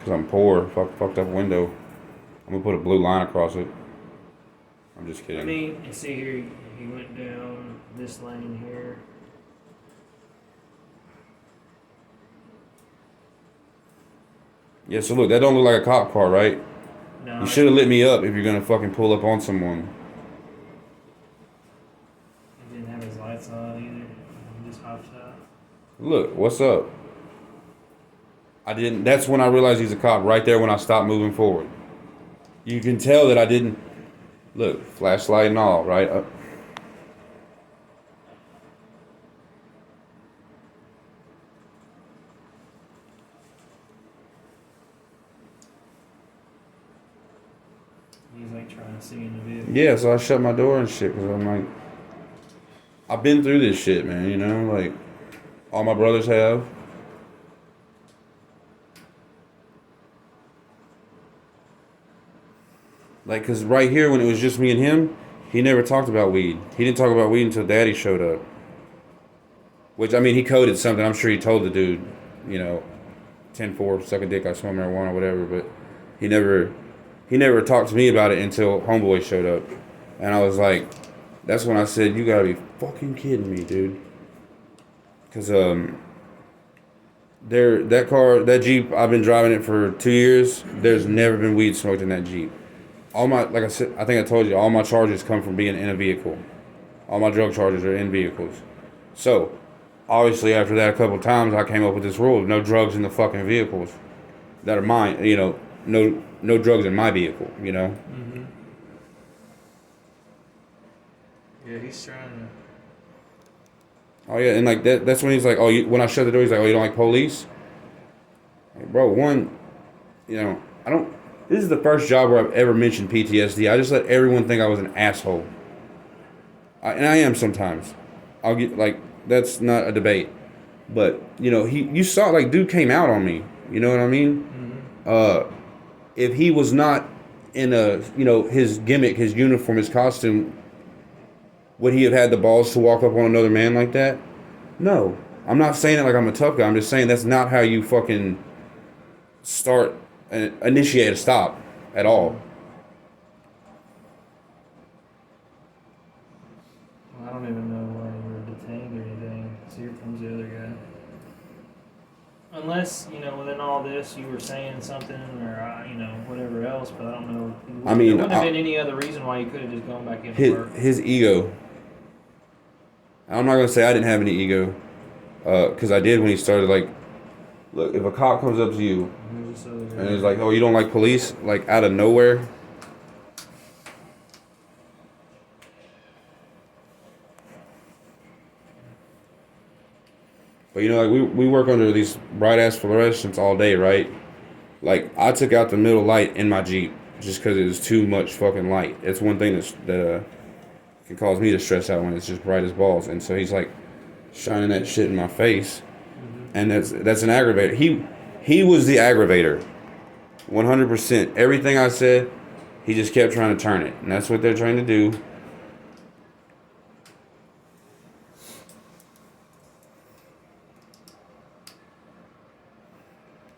Because I'm poor. Fucked up window. I'm gonna put a blue line across it. I'm just kidding. I mean, you see here, he went down this lane here. Yeah, so look, that don't look like a cop car, right? No, You should have lit me up if you're gonna fucking pull up on someone. he didn't have his lights on either. He just hopped out. Look, what's up? I didn't. That's when I realized he's a cop. Right there, when I stopped moving forward. You can tell that I didn't. Look, flashlight and all, right? He's like trying to see in the vehicle. Yeah, so I shut my door and shit because I'm like, I've been through this shit, man. You know, like all my brothers have. Like, cause right here when it was just me and him, he never talked about weed. He didn't talk about weed until Daddy showed up. Which, I mean, he coded something. I'm sure he told the dude, you know, 10-4, suck a dick, I smoke marijuana, whatever. But he never talked to me about it until Homeboy showed up. And I was like, that's when I said, you gotta be fucking kidding me, dude. Cause, that Jeep, I've been driving it for 2 years. There's never been weed smoked in that Jeep. Like I said, I think I told you, all my charges come from being in a vehicle. All my drug charges are in vehicles. So, obviously, after that a couple times, I came up with this rule: no drugs in the fucking vehicles that are mine. You know, no drugs in my vehicle. You know. Mm-hmm. Yeah, he's trying to. Oh yeah, and like that's when he's like, oh, when I shut the door, he's like, oh, you don't like police? Like, bro, one, you know, I don't. This is the first job where I've ever mentioned PTSD. I just let everyone think I was an asshole. And I am sometimes. I'll get, like, that's not a debate. But, you know, you saw, like, dude came out on me. You know what I mean? Mm-hmm. If he was not in you know, his gimmick, his uniform, his costume, would he have had the balls to walk up on another man like that? No. I'm not saying it like I'm a tough guy. I'm just saying that's not how you fucking start and initiate a stop at all. Well, I don't even know why you were detained or anything. So here comes the other guy. Unless, you know, within all this you were saying something or, you know, whatever else, but I don't know. I mean, there wouldn't have been any other reason why you could have just gone back into work. His ego. I'm not going to say I didn't have any ego. Because I did when he started, like, look, if a cop comes up to you and is like, oh, you don't like police? Like, out of nowhere. But, you know, like, we work under these bright-ass fluorescents all day, right? Like, I took out the middle light in my Jeep just because it was too much fucking light. It's one thing that can cause me to stress out when it's just bright as balls. And so he's, like, shining that shit in my face. And that's an aggravator. He was the aggravator. 100%. Everything I said, he just kept trying to turn it. And that's what they're trying to do.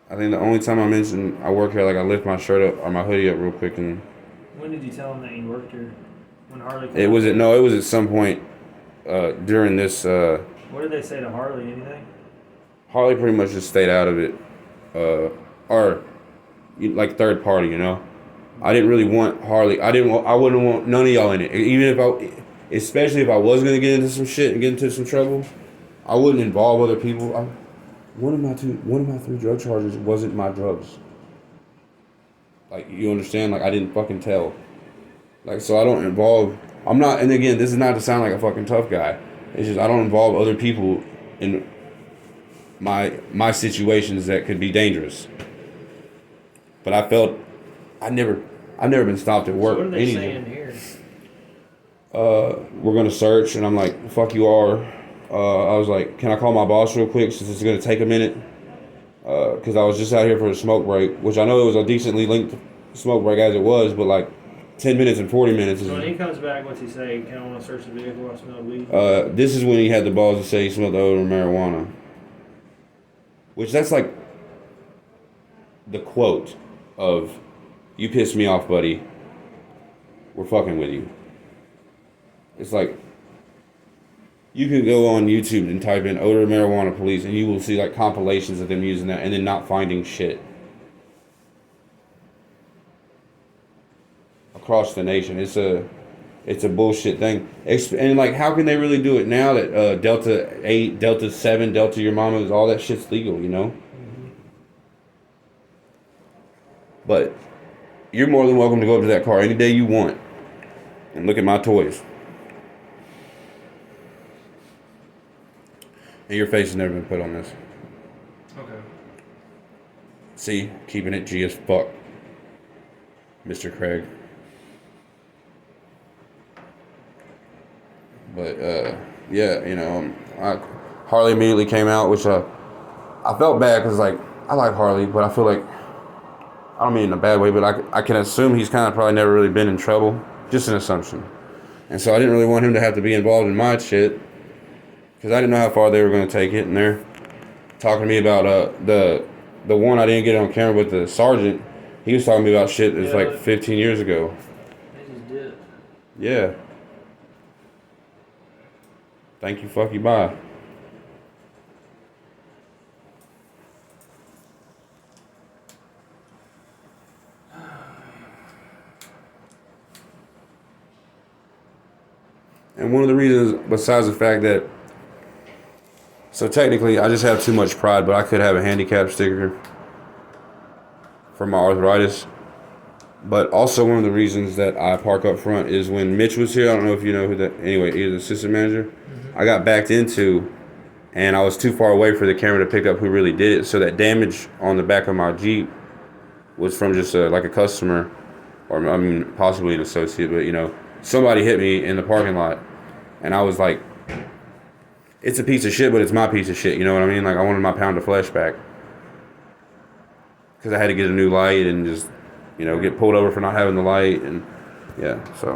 I think the only time I mentioned I work here, like I lift my shirt up or my hoodie up real quick. And when did you tell him that you worked here? When Harley came it was at some point during this. What did they say to Harley? Anything? Harley pretty much just stayed out of it. Or like third party, you know. I didn't really want Harley. I wouldn't want none of y'all in it. Especially if I was gonna get into some shit and get into some trouble, I wouldn't involve other people. One of my 3 drug charges wasn't my drugs. Like, you understand? Like, I didn't fucking tell. Like, so I don't involve. I'm not. And again, this is not to sound like a fucking tough guy. It's just I don't involve other people in my situations that could be dangerous. But I felt I've never been stopped at work. So what are they saying here? We're gonna search, and I'm like, fuck you are. I was like, can I call my boss real quick since it's gonna take a minute? Because I was just out here for a smoke break, which I know it was a decently linked smoke break as it was, but like 10 minutes and 40 minutes. So when he comes back, what's he say? Can I want to search the vehicle? I smell weed. This is when he had the balls to say he smelled the odor of marijuana. Which that's like, the quote of, "You pissed me off, buddy. We're fucking with you." It's like, you can go on YouTube and type in odor of marijuana police, and you will see like compilations of them using that and then not finding shit across the nation. It's a bullshit thing. And like, how can they really do it now that Delta 8, Delta 7, Delta your mama's, all that shit's legal, you know? But you're more than welcome to go up to that car any day you want and look at my toys. And your face has never been put on this. Okay. See? Keeping it G as fuck. Mr. Craig. But, yeah, you know, Harley immediately came out, which I felt bad because, like, I like Harley, but I feel like, I don't mean in a bad way, but I can assume he's kind of probably never really been in trouble. Just an assumption. And so I didn't really want him to have to be involved in my shit because I didn't know how far they were going to take it. And they're talking to me about the one I didn't get on camera with the sergeant. He was talking to me about shit that's like 15 years ago. They just did it. Yeah. Thank you, fuck you, bye. And one of the reasons, besides the fact that, so technically I just have too much pride, but I could have a handicap sticker for my arthritis. But also one of the reasons that I park up front is when Mitch was here, I don't know if you know who that, anyway, he was the assistant manager. Mm-hmm. I got backed into, and I was too far away for the camera to pick up who really did it. So that damage on the back of my Jeep was from just like a customer, or I mean possibly an associate, but you know, somebody hit me in the parking lot, and I was like, it's a piece of shit, but it's my piece of shit, you know what I mean? Like, I wanted my pound of flesh back. Because I had to get a new light and just, you know, get pulled over for not having the light, and yeah, so.